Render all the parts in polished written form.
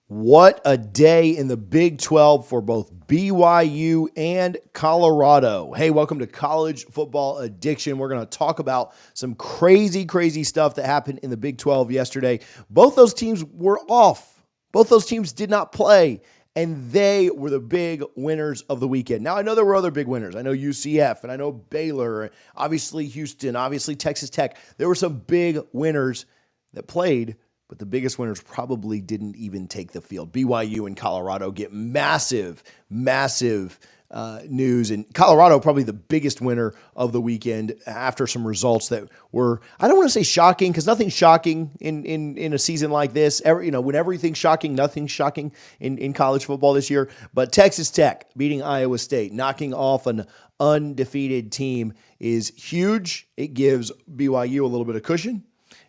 What a day in the Big 12 for both BYU and Colorado. Hey, welcome to College Football Addiction. We're going to talk about some crazy stuff that happened in the Big 12 yesterday. Both those teams were off. Both those teams did not play, and they were the big winners of the weekend. Now, I know there were other big winners. I know UCF, and I know Baylor, obviously Houston, obviously Texas Tech. There were some big winners that played, but the biggest winners probably didn't even take the field. BYU and Colorado get massive news. And Colorado probably the biggest winner of the weekend after some results that were, I don't want to say shocking, because nothing's shocking in a season like this. When everything's shocking, nothing's shocking in college football this year. But Texas Tech beating Iowa State, knocking off an undefeated team is huge. It gives BYU a little bit of cushion.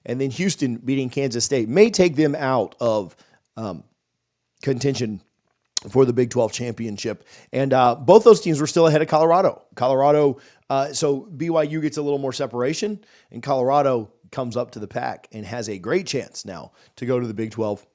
And then Houston beating Kansas State may take them out of contention for the Big 12 championship. And both those teams were still ahead of Colorado. So BYU gets a little more separation, and Colorado comes up to the pack and has a great chance now to go to the Big 12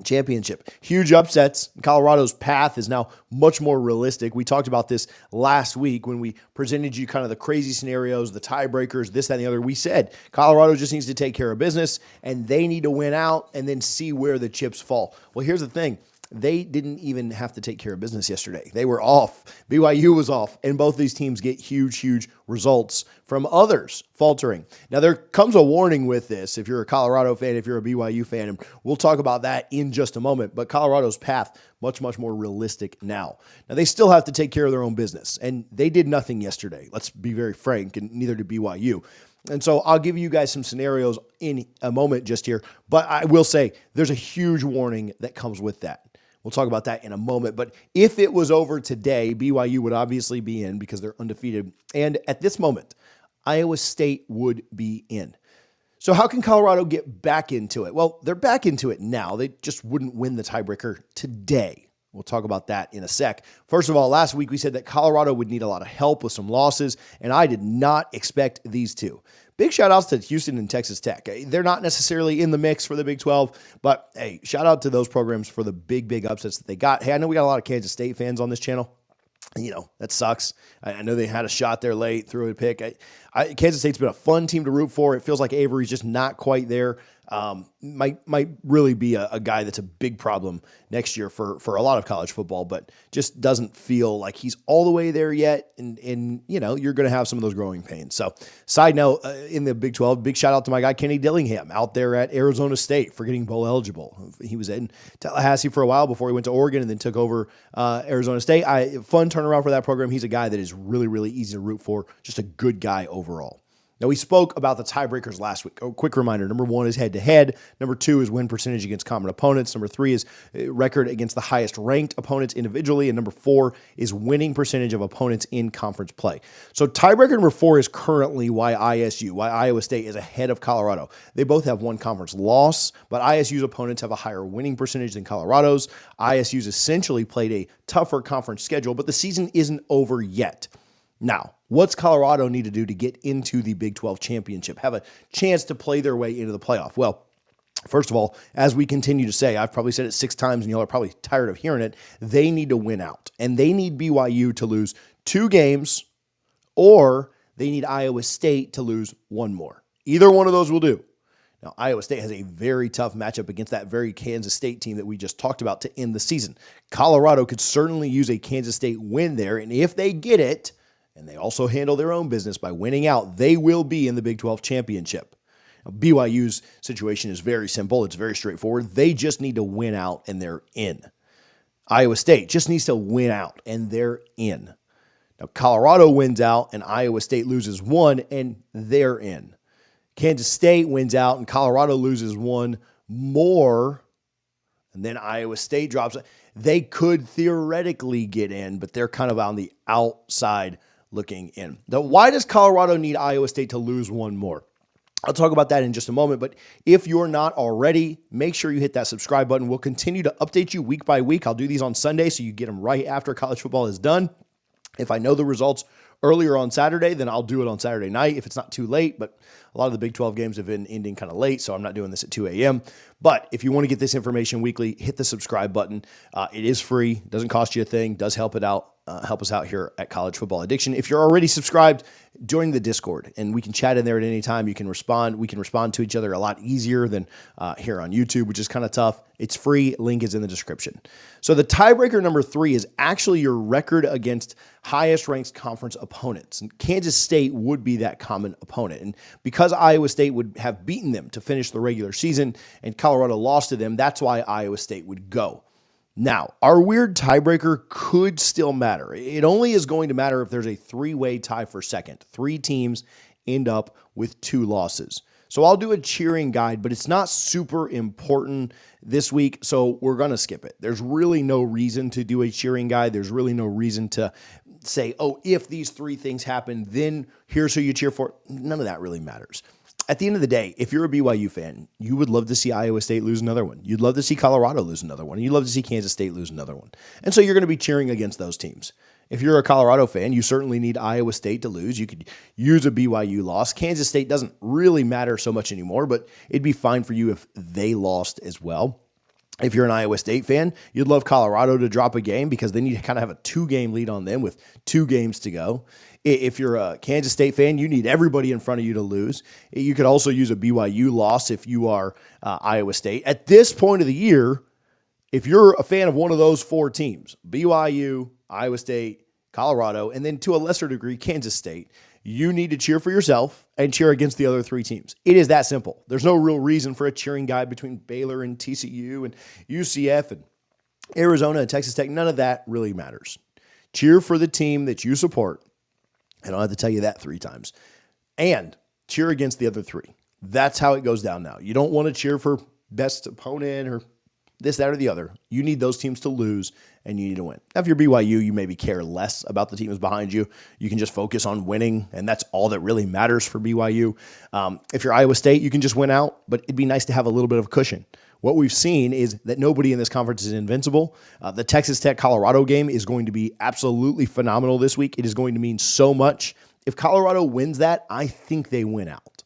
championship. Huge upsets. Colorado's path is now much more realistic. We talked about this last week when we presented you kind of the crazy scenarios, the tiebreakers, this, that, and the other. We said Colorado just needs to take care of business, and they need to win out and then see where the chips fall. Well, here's the thing. They didn't even have to take care of business yesterday. They were off. BYU was off, and both these teams get huge results from others faltering. Now, there comes a warning with this if you're a Colorado fan, if you're a BYU fan, and we'll talk about that in just a moment, but Colorado's path, much more realistic now. Now, they still have to take care of their own business, and they did nothing yesterday. Let's be very frank, and neither did BYU. And so I'll give you guys some scenarios in a moment just here, but I will say there's a huge warning that comes with that. We'll talk about that in a moment. But if it was over today, BYU would obviously be in because they're undefeated. And at this moment, Iowa State would be in. So how can Colorado get back into it? Well, they're back into it now. They just wouldn't win the tiebreaker today. We'll talk about that in a sec. First of all, last week we said that Colorado would need a lot of help with some losses, and I did not expect these two. Big shout outs to Houston and Texas Tech. They're not necessarily in the mix for the Big 12, but hey, shout out to those programs for the big upsets that they got. Hey, I know we got a lot of Kansas State fans on this channel. That sucks. I know they had a shot there late, threw a pick. Kansas State's been a fun team to root for. It feels like Avery's just not quite there. Might really be a guy that's a big problem next year for a lot of college football, but just doesn't feel like he's all the way there yet. And you're going to have some of those growing pains. So side note, in the Big 12, big shout out to my guy, Kenny Dillingham out there at Arizona State for getting bowl eligible. He was in Tallahassee for a while before he went to Oregon and then took over Arizona State. Fun turnaround for that program. He's a guy that is really easy to root for. Just a good guy overall. Now, we spoke about the tiebreakers last week. A quick reminder, number 1 is head-to-head. Number 2 is win percentage against common opponents. Number 3 is record against the highest-ranked opponents individually. And number 4 is winning percentage of opponents in conference play. So tiebreaker number 4 is currently why Iowa State is ahead of Colorado. They both have one conference loss, but ISU's opponents have a higher winning percentage than Colorado's. ISU's essentially played a tougher conference schedule, but the season isn't over yet. Now, what's Colorado need to do to get into the Big 12 championship, have a chance to play their way into the playoff? Well, first of all, as we continue to say, I've probably said it 6 times and y'all are probably tired of hearing it, they need to win out. And they need BYU to lose 2 games, or they need Iowa State to lose 1 more. Either one of those will do. Now, Iowa State has a very tough matchup against that very Kansas State team that we just talked about to end the season. Colorado could certainly use a Kansas State win there, and if they get it, and they also handle their own business by winning out, they will be in the Big 12 championship. Now, BYU's situation is very simple. It's very straightforward. They just need to win out, and they're in. Iowa State just needs to win out, and they're in. Now, Colorado wins out, and Iowa State loses 1, and they're in. Kansas State wins out, and Colorado loses 1 more, and then Iowa State drops. They could theoretically get in, but they're kind of on the outside looking in. Now, why does Colorado need Iowa State to lose 1 more? I'll talk about that in just a moment, but if you're not already, make sure you hit that subscribe button. We'll continue to update you week by week. I'll do these on Sunday so you get them right after college football is done. If I know the results earlier on Saturday, then I'll do it on Saturday night if it's not too late. But a lot of the Big 12 games have been ending kind of late, so I'm not doing this at 2 a.m. But if you want to get this information weekly, hit the subscribe button. It is free, doesn't cost you a thing, does help it out. Help us out here at College Football Addiction. If you're already subscribed, join the Discord, and we can chat in there at any time. You can respond. We can respond to each other a lot easier than here on YouTube, which is kind of tough. It's free. Link is in the description. So the tiebreaker number 3 is actually your record against highest-ranked conference opponents. And Kansas State would be that common opponent. And because Iowa State would have beaten them to finish the regular season and Colorado lost to them, that's why Iowa State would go. Now, our weird tiebreaker could still matter. It only is going to matter if there's a 3-way tie for second. 3 teams end up with 2 losses. So I'll do a cheering guide, but it's not super important this week, so we're going to skip it. There's really no reason to do a cheering guide. There's really no reason to say, oh, if these 3 things happen, then here's who you cheer for. None of that really matters. At the end of the day, if you're a BYU fan, you would love to see Iowa State lose another one. You'd love to see Colorado lose another one. You'd love to see Kansas State lose another one. And so you're going to be cheering against those teams. If you're a Colorado fan, you certainly need Iowa State to lose. You could use a BYU loss. Kansas State doesn't really matter so much anymore, but it'd be fine for you if they lost as well. If you're an Iowa State fan, you'd love Colorado to drop a game because then you kind of have a 2-game lead on them with 2 games to go. If you're a Kansas State fan, you need everybody in front of you to lose. You could also use a BYU loss if you are Iowa State. At this point of the year, if you're a fan of one of those 4 teams, BYU, Iowa State, Colorado, and then to a lesser degree, Kansas State, you need to cheer for yourself and cheer against the other 3 teams. It is that simple. There's no real reason for a cheering guide between Baylor and TCU and UCF and Arizona and Texas Tech. None of that really matters. Cheer for the team that you support. I don't have to tell you that 3 times. And cheer against the other 3. That's how it goes down now. You don't want to cheer for best opponent or this, that, or the other. You need those teams to lose, and you need to win. Now, if you're BYU, you maybe care less about the teams behind you. You can just focus on winning, and that's all that really matters for BYU. If you're Iowa State, you can just win out, but it'd be nice to have a little bit of cushion. What we've seen is that nobody in this conference is invincible. The Texas Tech-Colorado game is going to be absolutely phenomenal this week. It is going to mean so much. If Colorado wins that, I think they win out.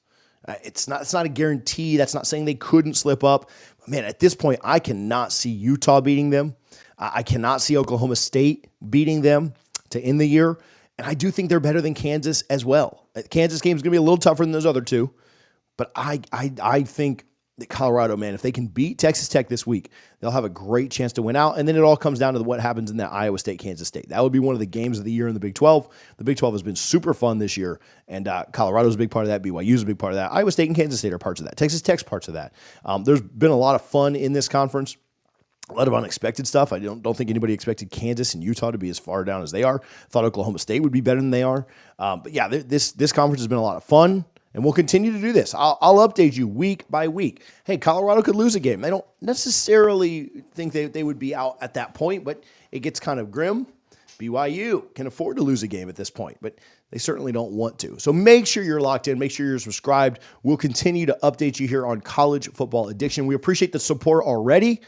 It's not a guarantee. That's not saying they couldn't slip up. Man, at this point, I cannot see Utah beating them. I cannot see Oklahoma State beating them to end the year. And I do think they're better than Kansas as well. Kansas game is going to be a little tougher than those other 2. But I think that Colorado, man, if they can beat Texas Tech this week, they'll have a great chance to win out. And then it all comes down to what happens in that Iowa State-Kansas State. That would be one of the games of the year in the Big 12. The Big 12 has been super fun this year, and Colorado's a big part of that. BYU's a big part of that. Iowa State and Kansas State are parts of that. Texas Tech's parts of that. There's been a lot of fun in this conference. A lot of unexpected stuff. I don't think anybody expected Kansas and Utah to be as far down as they are. Thought Oklahoma State would be better than they are. But yeah, this conference has been a lot of fun. And we'll continue to do this. I'll update you week by week. Hey, Colorado could lose a game. They don't necessarily think they would be out at that point, but it gets kind of grim. BYU can afford to lose a game at this point, but they certainly don't want to. So make sure you're locked in. Make sure you're subscribed. We'll continue to update you here on College Football Addiction. We appreciate the support already.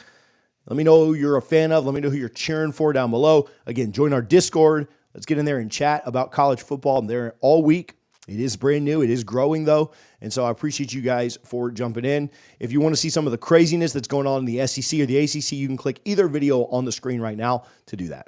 Let me know who you're a fan of. Let me know who you're cheering for down below. Again, join our Discord. Let's get in there and chat about college football. I'm there all week. It is brand new. It is growing, though. And so I appreciate you guys for jumping in. If you want to see some of the craziness that's going on in the SEC or the ACC, you can click either video on the screen right now to do that.